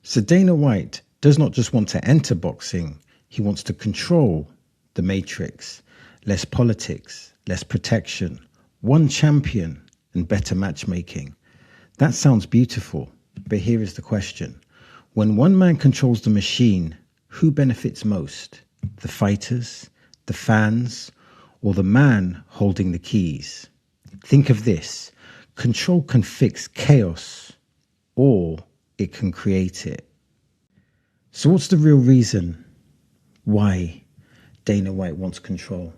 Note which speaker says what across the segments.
Speaker 1: So Dana White does not just want to enter boxing, he wants to control the matrix. Less politics, less protection, one champion and better matchmaking. That sounds beautiful, but here is the question. When one man controls the machine, who benefits most? The fighters, the fans, or the man holding the keys? Think of this. Control can fix chaos, or it can create it. So what's the real reason why Dana White wants control?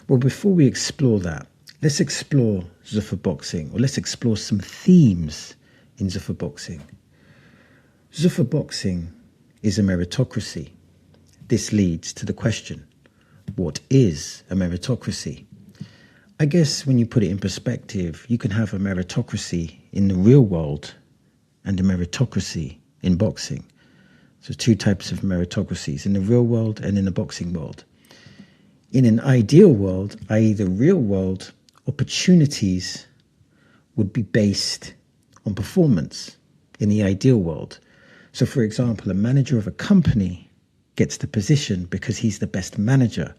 Speaker 1: Well, before we explore that, let's explore Zuffa Boxing, or let's explore some themes in Zuffa Boxing. Zuffa Boxing is a meritocracy. This leads to the question, what is a meritocracy? I guess when you put it in perspective, you can have a meritocracy in the real world and a meritocracy in boxing. So two types of meritocracies, in the real world and in the boxing world. In an ideal world, i.e. the real world, opportunities would be based on performance in the ideal world. So for example, a manager of a company gets the position because he's the best manager,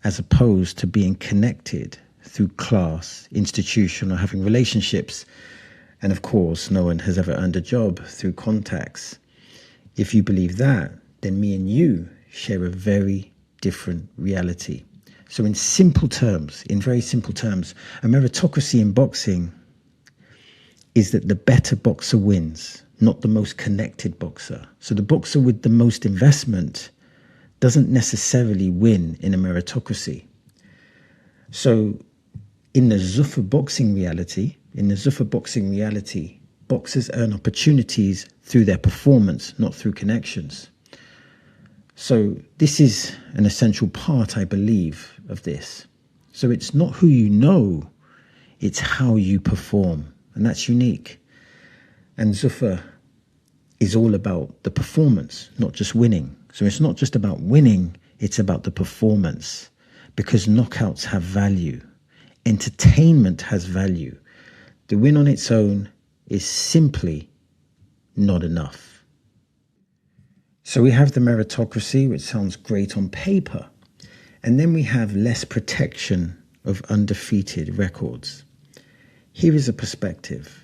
Speaker 1: as opposed to being connected through class, institution, or having relationships. And of course, no one has ever earned a job through contacts. If you believe that, then me and you share a very different reality. So in simple terms, in very simple terms, a meritocracy in boxing is that the better boxer wins, not the most connected boxer. So the boxer with the most investment doesn't necessarily win in a meritocracy. So in the Zuffa Boxing reality, boxers earn opportunities through their performance, not through connections. So this is an essential part, I believe, of this. So it's not who you know, it's how you perform. And that's unique. And Zuffa is all about the performance, not just winning. So it's not just about winning, it's about the performance. Because knockouts have value. Entertainment has value. The win on its own is simply not enough. So we have the meritocracy, which sounds great on paper. And then we have less protection of undefeated records. Here is a perspective.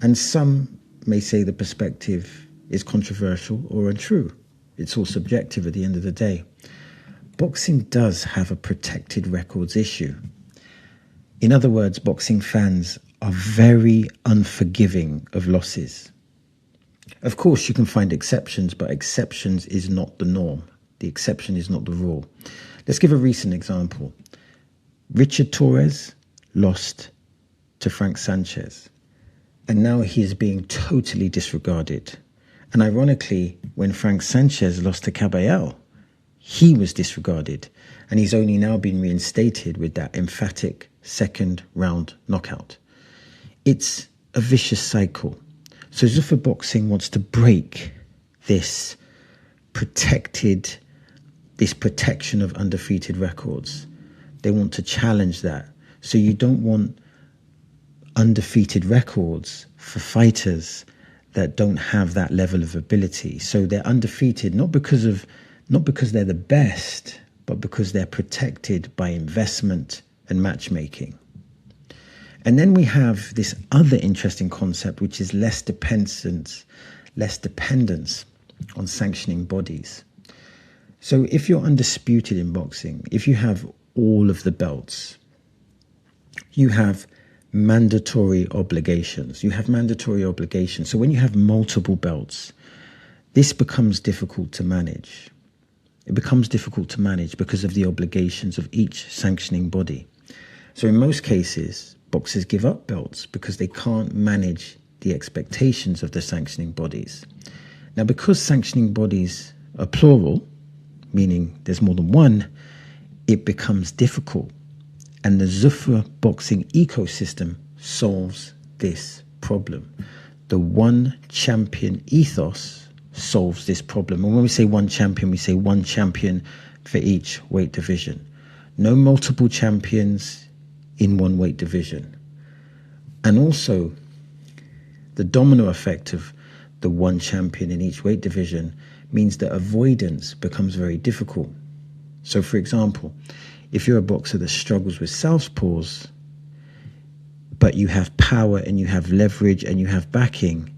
Speaker 1: And some may say the perspective is controversial or untrue. It's all subjective at the end of the day. Boxing does have a protected records issue. In other words, boxing fans are very unforgiving of losses. Of course, you can find exceptions, but exceptions is not the norm. The exception is not the rule. Let's give a recent example. Richard Torres lost to Frank Sanchez, and now he is being totally disregarded. And ironically, when Frank Sanchez lost to Caballero, he was disregarded, and he's only now been reinstated with that emphatic second round knockout. It's a vicious cycle. So Zuffa Boxing wants to break this protection of undefeated records. They want to challenge that. So you don't want undefeated records for fighters that don't have that level of ability. So they're undefeated not because they're the best, but because they're protected by investment and matchmaking. And then we have this other interesting concept, which is less dependence on sanctioning bodies. So if you're undisputed in boxing, if you have all of the belts, you have mandatory obligations. So when you have multiple belts, this becomes difficult to manage. It becomes difficult to manage because of the obligations of each sanctioning body. So in most cases, boxers give up belts because they can't manage the expectations of the sanctioning bodies. Now, because sanctioning bodies are plural, meaning there's more than one, it becomes difficult. And the Zuffa Boxing ecosystem solves this problem. The one champion ethos solves this problem. And when we say one champion, we say one champion for each weight division. No multiple champions in one weight division. And also the domino effect of the one champion in each weight division means that avoidance becomes very difficult. So for example, if you're a boxer that struggles with southpaws, but you have power and you have leverage and you have backing,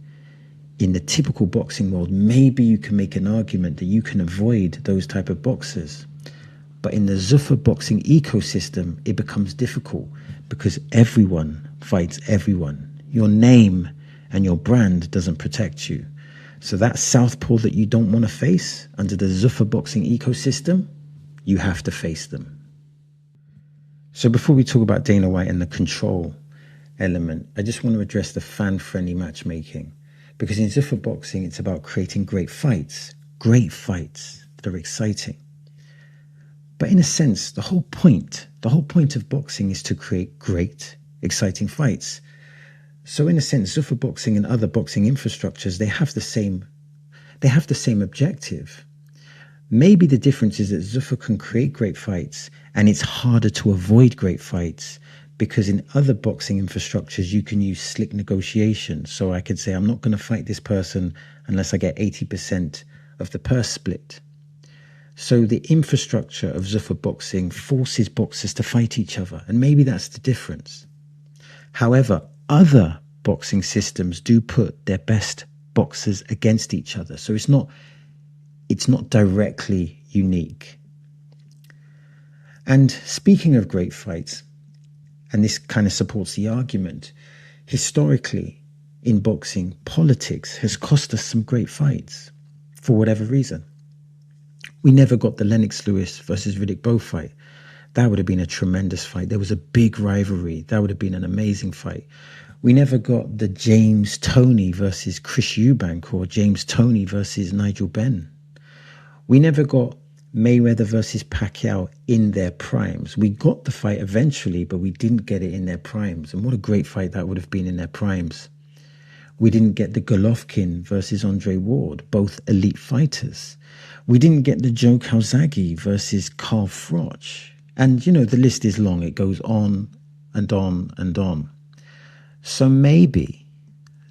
Speaker 1: in the typical boxing world, maybe you can make an argument that you can avoid those type of boxers. But in the Zuffa Boxing ecosystem, it becomes difficult because everyone fights everyone. Your name and your brand doesn't protect you. So that southpaw that you don't want to face under the Zuffa Boxing ecosystem, you have to face them. So before we talk about Dana White and the control element, I just want to address the fan-friendly matchmaking. Because in Zuffa Boxing, it's about creating great fights that are exciting. But in a sense, the whole point of boxing is to create great, exciting fights. So in a sense, Zuffa Boxing and other boxing infrastructures, they have the same objective. Maybe the difference is that Zuffa can create great fights and it's harder to avoid great fights, because in other boxing infrastructures, you can use slick negotiation. So I could say, I'm not going to fight this person unless I get 80% of the purse split. So the infrastructure of Zuffa Boxing forces boxers to fight each other. And maybe that's the difference. However, other boxing systems do put their best boxers against each other. So it's not directly unique. And speaking of great fights, and this kind of supports the argument, historically in boxing, politics has cost us some great fights for whatever reason. We never got the Lennox Lewis versus Riddick Bowe fight. That would have been a tremendous fight. There was a big rivalry. That would have been an amazing fight. We never got the James Toney versus Chris Eubank or James Toney versus Nigel Benn. We never got Mayweather versus Pacquiao in their primes. We got the fight eventually, but we didn't get it in their primes. And what a great fight that would have been in their primes. We didn't get the Golovkin versus Andre Ward, both elite fighters. We didn't get the Joe Calzaghe versus Carl Froch. And, you know, the list is long. It goes on and on and on. So maybe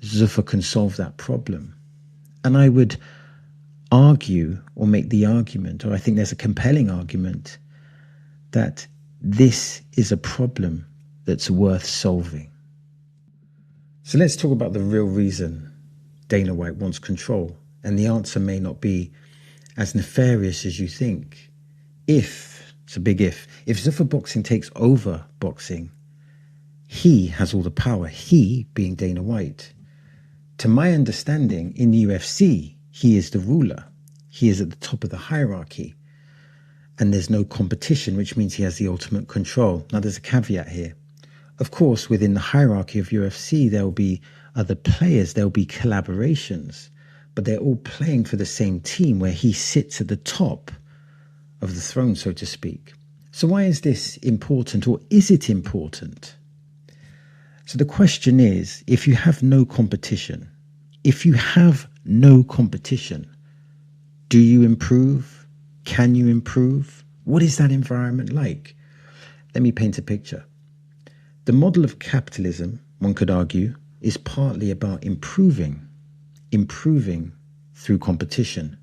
Speaker 1: Zuffa can solve that problem. And I would argue or make the argument, or I think there's a compelling argument, that this is a problem that's worth solving. So let's talk about the real reason Dana White wants control. And the answer may not be as nefarious as you think. It's a big if Zuffa Boxing takes over boxing, he has all the power, he being Dana White. To my understanding, in the UFC, he is the ruler. He is at the top of the hierarchy. And there's no competition, which means he has the ultimate control. Now, there's a caveat here. Of course, within the hierarchy of UFC, there will be other players, there will be collaborations, but they're all playing for the same team where he sits at the top of the throne, so to speak. So why is this important, or is it important? So the question is, if you have no competition, do you improve? Can you improve? What is that environment like? Let me paint a picture. The model of capitalism, one could argue, is partly about improving through competition.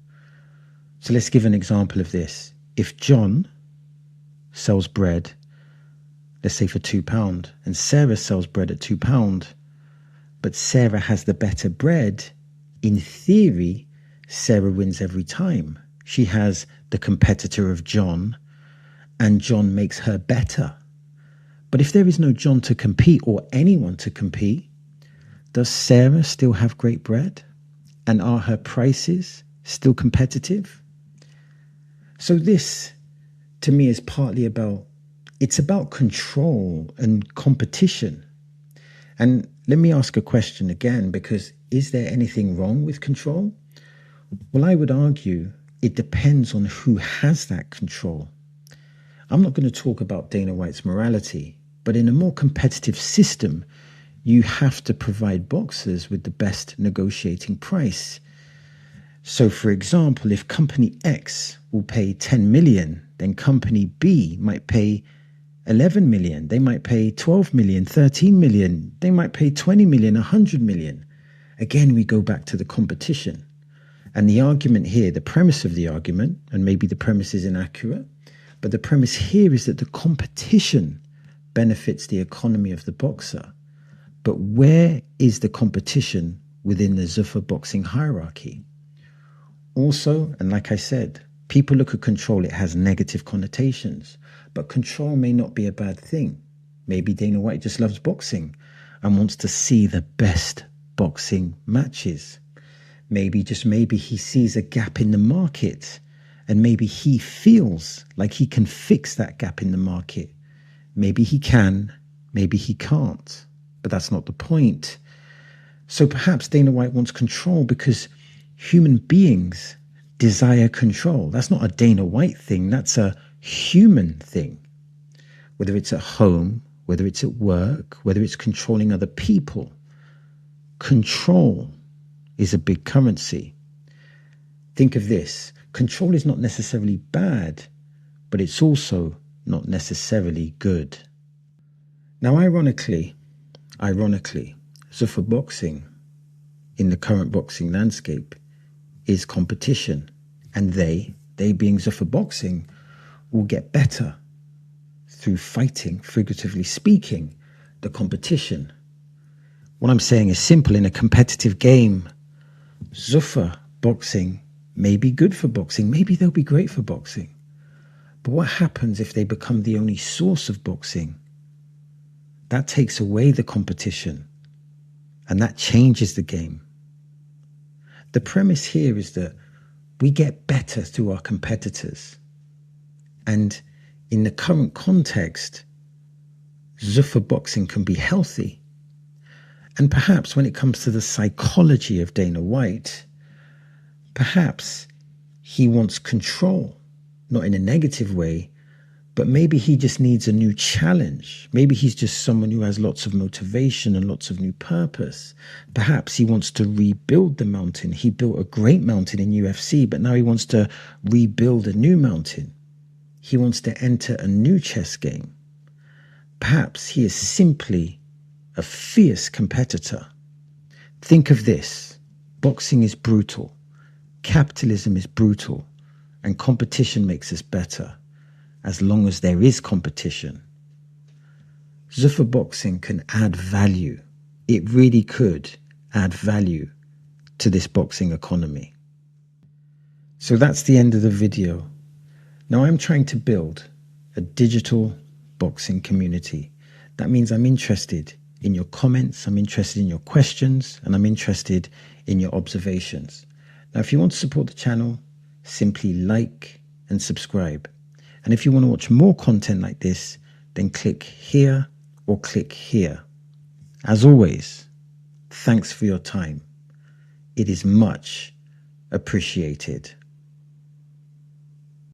Speaker 1: So let's give an example of this. If John sells bread, let's say for £2, and Sarah sells bread at £2, but Sarah has the better bread, in theory, Sarah wins every time. She has the competitor of John, and John makes her better. But if there is no John to compete, or anyone to compete, does Sarah still have great bread? And are her prices still competitive? So this, to me, is partly about, it's about control and competition. And let me ask a question again, because is there anything wrong with control? Well, I would argue it depends on who has that control. I'm not going to talk about Dana White's morality, but in a more competitive system, you have to provide boxers with the best negotiating price. So, for example, if company X will pay 10 million, then company B might pay 11 million. They might pay 12 million, 13 million. They might pay 20 million, 100 million. Again, we go back to the competition. And the argument here, the premise of the argument, and maybe the premise is inaccurate, but the premise here is that the competition benefits the economy of the boxer. But where is the competition within the Zuffa Boxing hierarchy? Also, and like I said, people look at control, it has negative connotations, but control may not be a bad thing. Maybe Dana White just loves boxing and wants to see the best boxing matches. Maybe, just maybe, he sees a gap in the market and maybe he feels like he can fix that gap in the market. Maybe he can, maybe he can't, but that's not the point. So perhaps Dana White wants control because human beings desire control. That's not a Dana White thing, that's a human thing. Whether it's at home, whether it's at work, whether it's controlling other people, control is a big currency. Think of this. Control is not necessarily bad, but it's also not necessarily good. Now, ironically, Zuffa Boxing in the current boxing landscape is competition. And they being Zuffa Boxing, will get better through fighting, figuratively speaking, the competition. What I'm saying is simple. In a competitive game, Zuffa Boxing may be good for boxing. Maybe they'll be great for boxing. But what happens if they become the only source of boxing? That takes away the competition. And that changes the game. The premise here is that we get better through our competitors. And in the current context, Zuffa Boxing can be healthy. And perhaps when it comes to the psychology of Dana White, perhaps he wants control, not in a negative way, but maybe he just needs a new challenge. Maybe he's just someone who has lots of motivation and lots of new purpose. Perhaps he wants to rebuild the mountain. He built a great mountain in UFC, but now he wants to rebuild a new mountain. He wants to enter a new chess game. Perhaps he is simply a fierce competitor. Think of this. Boxing is brutal. Capitalism is brutal. And competition makes us better. As long as there is competition. Zuffa Boxing can add value. It really could add value to this boxing economy. So that's the end of the video. Now I'm trying to build a digital boxing community. That means I'm interested in your comments, I'm interested in your questions, and I'm interested in your observations. Now, if you want to support the channel, simply like and subscribe. And if you want to watch more content like this, then click here or click here. As always, thanks for your time. It is much appreciated.